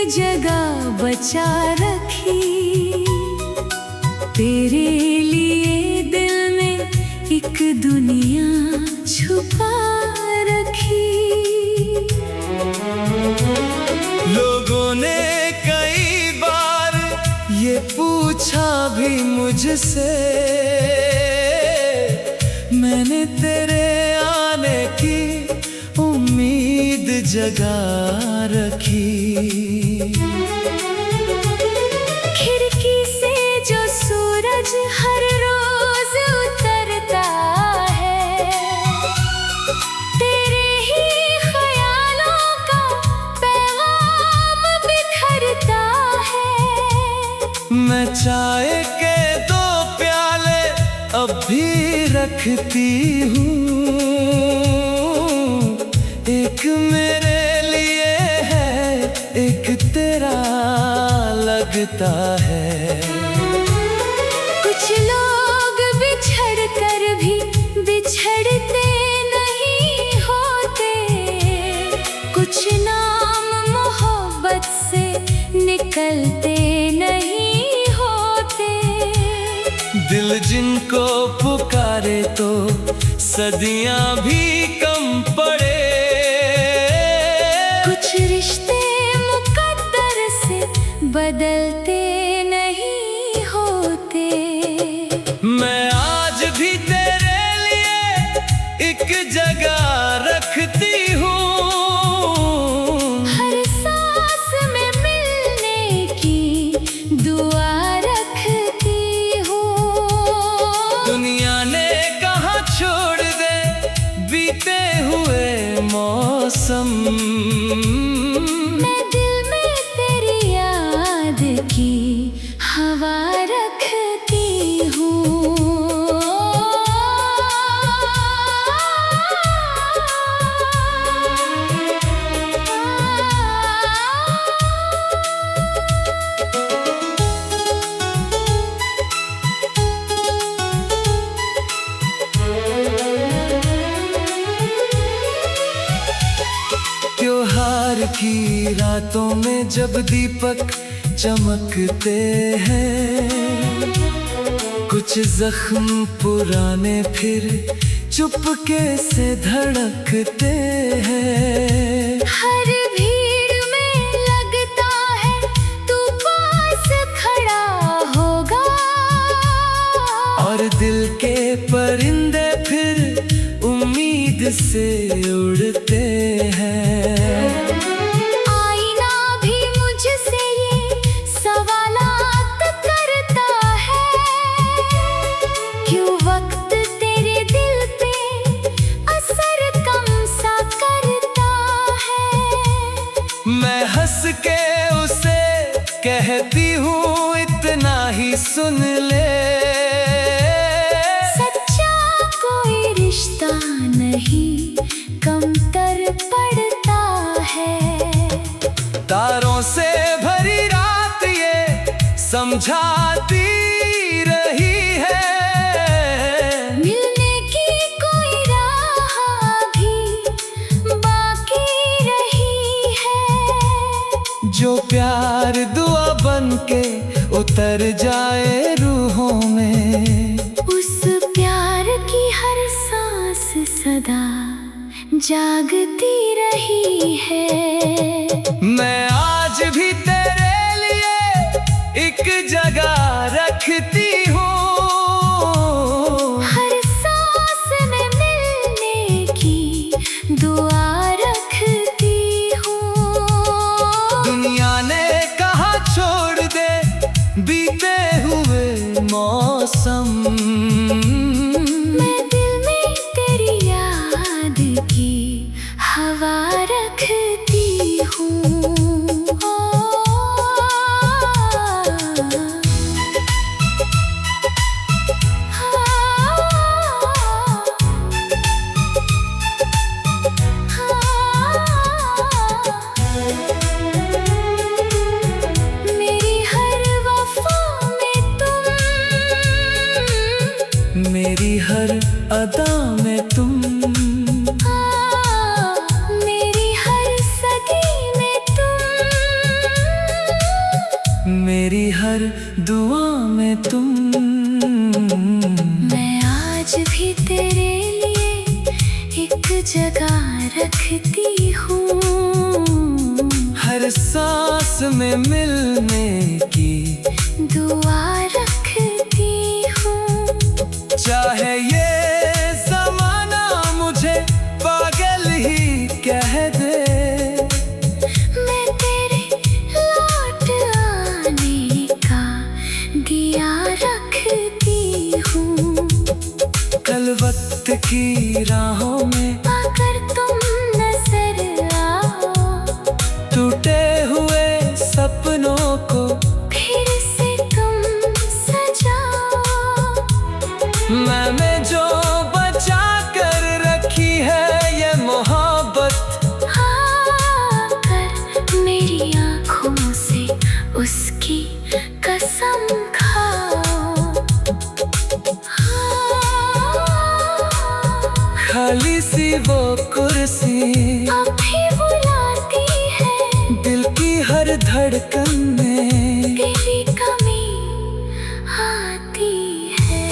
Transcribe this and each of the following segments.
जगह बचा रखी, तेरे लिए दिल में एक दुनिया छुपा रखी। लोगों ने कई बार ये पूछा भी मुझसे, मैंने तेरे आने की उम्मीद जगा रखी। खिड़की से जो सूरज हर रोज उतरता है, तेरे ही ख्यालों का पैगाम बिखरता है। मैं चाय के 2 प्याले अब भी रखती हूँ, एक मेरे लिए है, एक तेरा लगता है। कुछ लोग बिछड़ कर भी बिछड़ते नहीं होते, कुछ नाम मोहब्बत से निकलते नहीं होते। दिल जिनको पुकारे तो सदियां भी कम पड़े, कुछ रिश्ते मुकद्दर से बदलते नहीं होते। मैं आज भी तेरे लिए एक जगह रखती हूँ, हर सांस में मिलने की दुआ रखती हूँ। दुनिया ने कहाँ छोड़ दे बीते हुए मौसम, मैं दिल में तेरी याद की हवा रखती हूँ। त्योहार की रातों में जब दीपक चमकते हैं, कुछ जख्म पुराने फिर चुपके से धड़कते हैं। हर भीड़ में लगता है तू पास खड़ा होगा, और दिल के परिंदे फिर उम्मीद से उड़ते हैं। आईना भी मुझसे ये सवालात करता है, क्यों वक्त तेरे दिल पे असर कम सा करता है। मैं हंस के उसे कहती हूँ इतना ही सुन ले, सच्चा कोई रिश्ता नहीं कमतर पड़ता है। तारों से भरी रात ये समझाती रही है, मिलने की कोई राह भी बाकी रही है। जो प्यार दुआ बन के उतर जाए रूहों में, उस प्यार की हर सांस सदा जागती रही है। मैं आज भी तेरे लिए एक जगह रखती हूँ, हर सांस में मिलने की दुआ रखती हूँ। दुनिया ने कहा छोड़ दे बीते हुए मौसम, मैं दिल में तेरी याद की हवा रखती हूँ। मेरी हर दुआ में तुम। मैं आज भी तेरे लिए एक जगह रखती हूँ, हर सांस में मिलने की दुआ रखती हूँ। चाहे ये ज़माना मुझे पागल ही कह दे, मैं तेरे लौट आने का दिया रखती हूँ। कल वक्त की राहों में अगर तुम नजर आओ, टूटे हुए सपनों को फिर से तुम सजाओ। मैंने जो बचा कर रखी है ये मोहब्बत, आकर मेरी आँखों से उसकी कसम खाओ। खाली सी वो कुर्सी अब भी बुलाती है, दिल की हर धड़कन में तेरी कमी आती है।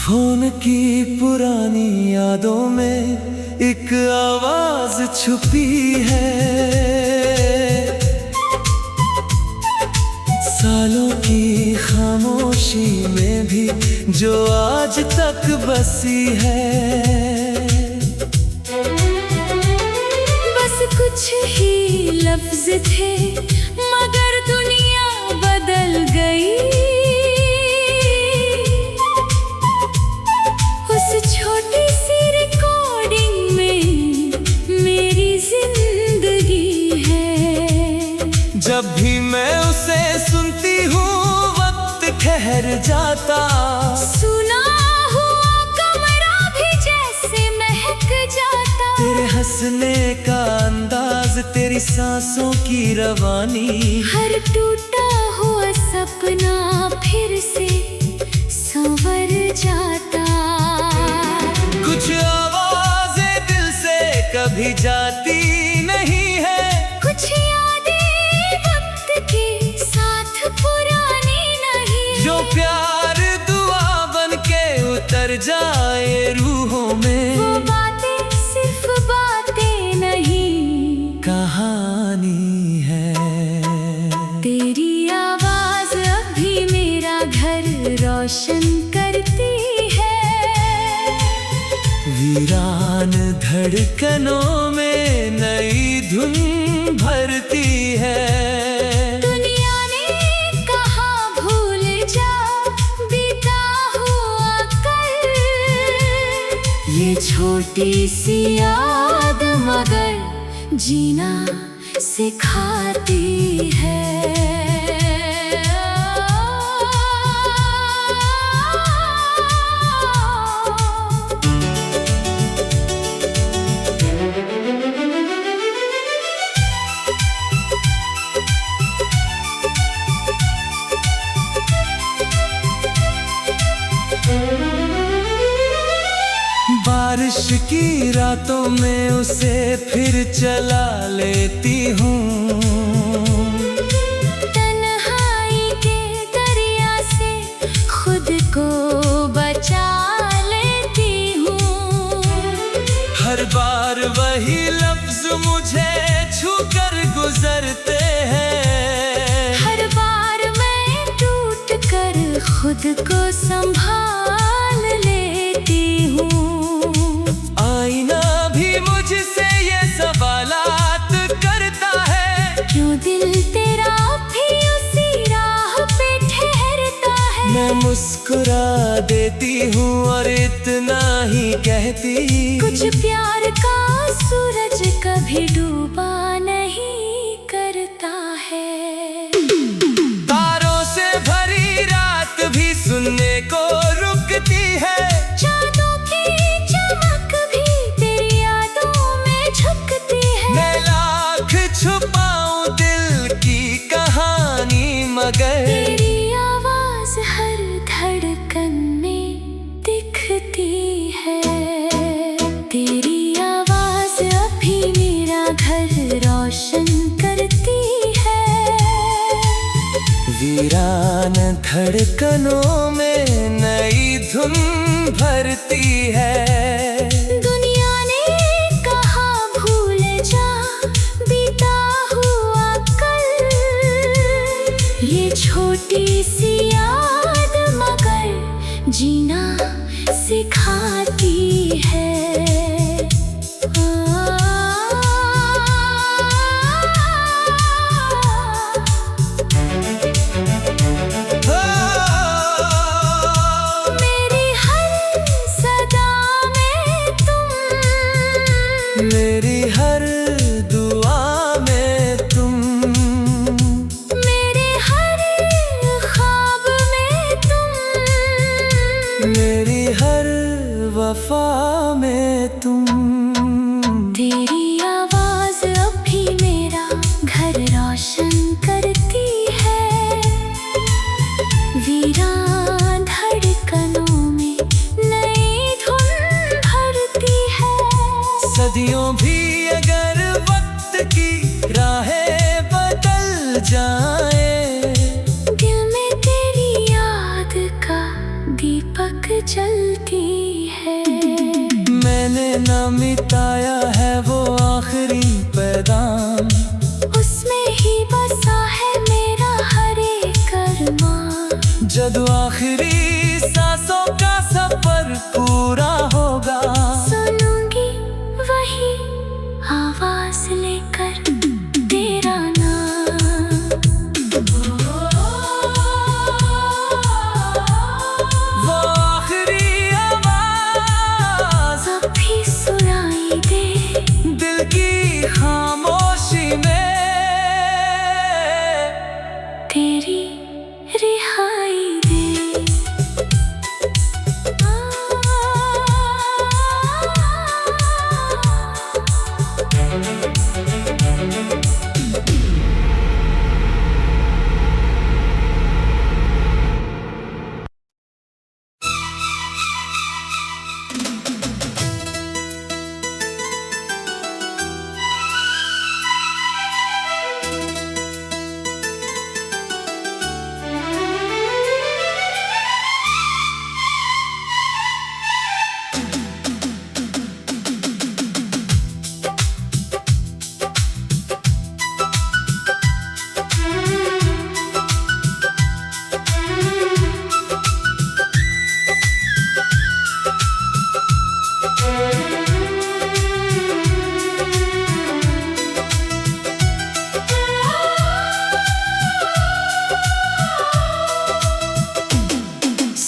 फोन की पुरानी यादों में एक आवाज छुपी है, सालों की खामोशी में भी जो आज तक बसी है। बस कुछ ही लफ्ज थे मगर दुनिया बदल गई। उस छोटी सी रिकॉर्डिंग में मेरी जिंदगी है। जब भी मैं उसे सुनती हूँ वक्त ठहर जाता, सुना हुआ कमरा भी जैसे महक जाता। तेरे हंसने का अंदाज, तेरी सांसों की रवानी, हर टूटा हुआ सपना फिर से संवर जाता। कुछ आवाजें दिल से कभी जाती नहीं है, कुछ यादें वक्त के साथ पुरानी नहीं। जो प्यार दुआ बन के उतर जाए रूहों में, वो बातें सिर्फ बातें नहीं, कहानी है। तेरी आवाज अभी मेरा घर रोशन करती है। वीरान धड़कनों में नई धुन भरती है। दुनिया ने कहा भूल जा बीता हुआ कल, ये छोटी सी याद मगर जीना सिखाती है। रातों में उसे फिर चला लेती हूँ। तन्हाई के दरिया से खुद को बचा लेती हूँ। हर बार वही लफ्ज मुझे छूकर गुजरते हैं। हर बार मैं टूट कर खुद को संभाल लेती हूँ। आईना भी मुझसे ये सवालात करता है, क्यों दिल तेरा भी उसी राह पे ठहरता है। मैं मुस्कुरा देती हूँ और इतना ही कहती, कुछ प्यार का सूरज कभी डूबा नहीं करता है। तारों से भरी रात भी सुनने को रुकती है। चाँदों की चमक भी तेरी यादों में झुकती है। मैं लाख छुपाऊं दिल की कहानी, मगर तेरी आवाज हर धड़कन में दिखती है। तेरी आवाज अभी मेरा घर रोशन करती है। वीरान धड़कनों में नई धुन भरती है। दुनिया ने कहा भूल जा बीता हुआ कल, ये छोटी सी याद मगर जीना सिखाती है। मेरी हर सदा में तुम, मेरी हर दुआ में तुम, मेरे हर ख्वाब में तुम, मेरी हर वफा में तुम। तेरी आवाज अभी मेरा घर रोशन करती है। वीरान धड़कनों में नई धुन भरती है। सदियों भी अगर वक्त की राहें बदल जाए, दिल में तेरी याद का दीपक जलती है। मैंने ना मिटाया है वो आखिरी पैगाम, उसमें ही बसा है मेरा हर एक अरमान। जब आखिरी सांसों का सफर पूरा होगा, सुनूंगी वही आवाज लेकर तेरा नाम। वो आखिरी आवाज अभी सुनाई दे दिल की खामोशी में, तेरी रिहाई दे।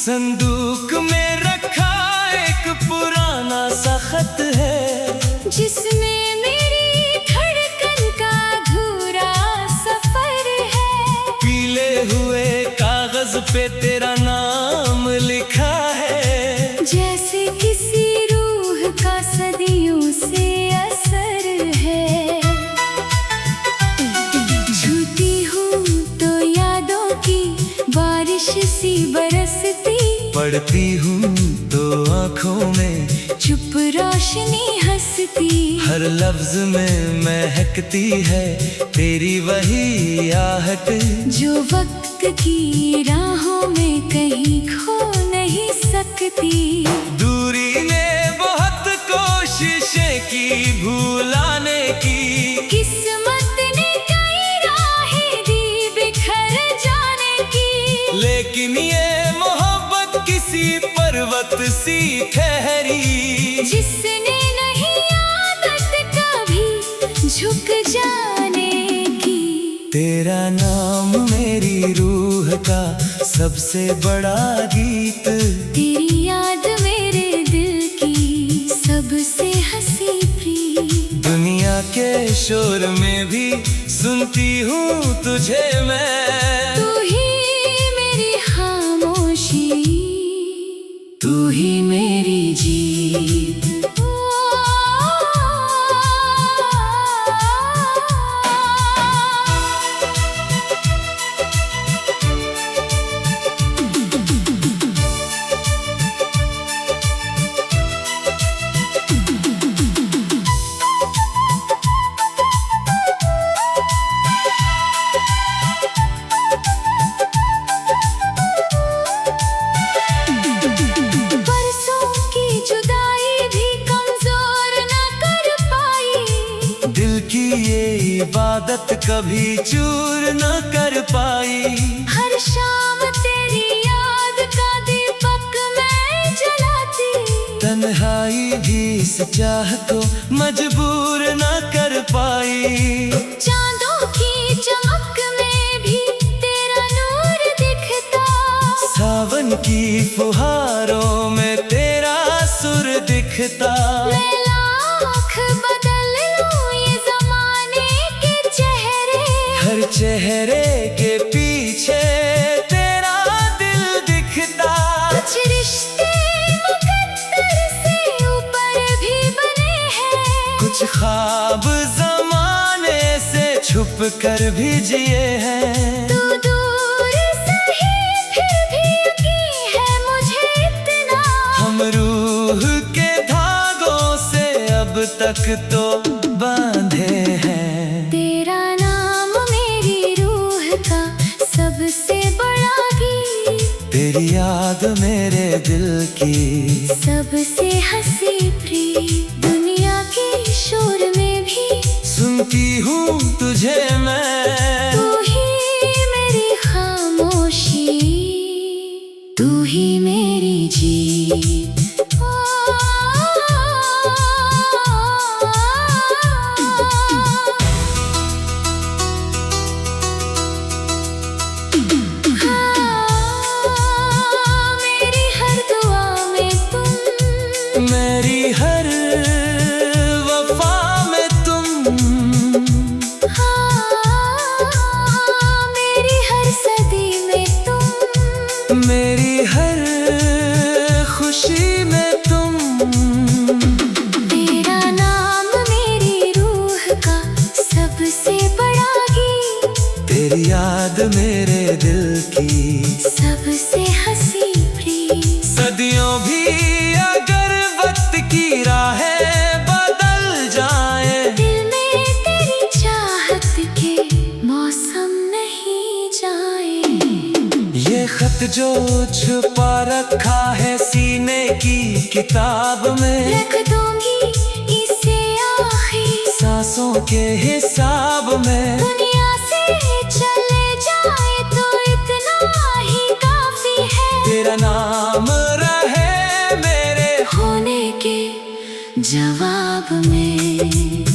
संदूक में रखा एक पुराना सा खत है, जिसमें मेरी धड़कन का अधूरा सफर है। पीले हुए कागज पे तेरा नाम लिखा है, जैसे किसी रूह का सदियों से असर है। झूठी हूँ तो यादों की बारिश सी बरसती, पढ़ती हूँ तो आँखों में चुप रोशनी हंसती, हर लफ्ज में महकती है तेरी वही आहट, जो वक्त की राहों में कहीं खो नहीं सकती। दूरी ने बहुत कोशिशें की भुलाने की, किस्मत ने कई राहें दी बिखर जाने की, लेकिन ये मोहब्बत किसी पर्वत सी ठहरी, जिसने नहीं आदत कभी झुक जाने की। तेरा नाम मेरी रूह का सबसे बड़ा गीत, तेरी याद मेरे दिल की सबसे हंसी प्रीत, दुनिया के शोर में भी सुनती हूँ तुझे मैं। तू ही मेरी खामोशी, तू ही मेरी जीत। इबादत कभी चूर न कर पाई, हर शाम तेरी याद का दीपक मैं जलाती, तन्हाई भी इस चाह को मजबूर न कर पाई। चांदों की चमक में भी तेरा नूर दिखता, सावन की फुहारों में तेरा सुर दिखता। मैं लाख बदल लूं ये ज़माने के चेहरे, हर चेहरे के पीछे तेरा दिल दिखता। कुछ रिश्ते मुकद्दर से ऊपर भी बने हैं, कुछ ख्वाब ज़माने से छुप कर भी जिए हैं। तू दूर सही फिर भी यकीन है मुझे इतना, हम रूह के धागों से अब तक तो बांधे हैं। तेरा नाम मेरी रूह का सबसे बड़ा गीत, तेरी याद मेरे दिल की सबसे हंसी प्रीत, दुनिया के शोर में भी सुनती हूँ तुझे मैं। तू ही मेरी खामोशी, तू ही मेरी जीत। मेरी हर दुआ में तुम, मेरी हर वफा में तुम, मेरी हर सदी में तुम, मेरी हर खुशी में तुम। तेरा नाम मेरी रूह का सबसे बड़ा गीत, तेरी याद मेरे दिल की सबसे हंसी प्रीत, सदियों भी अगर वक्त की राहें बदल जाए, दिल में तेरी चाहत के मौसम नहीं जाए। ये खत जो छुपा रखा है सीने की किताब में, रख दूंगी इसे आखिर सांसों के हिसाब में। दुनिया से चले जाए तो इतना ही काफी है, तेरा नाम रहे मेरे होने के जवाब में।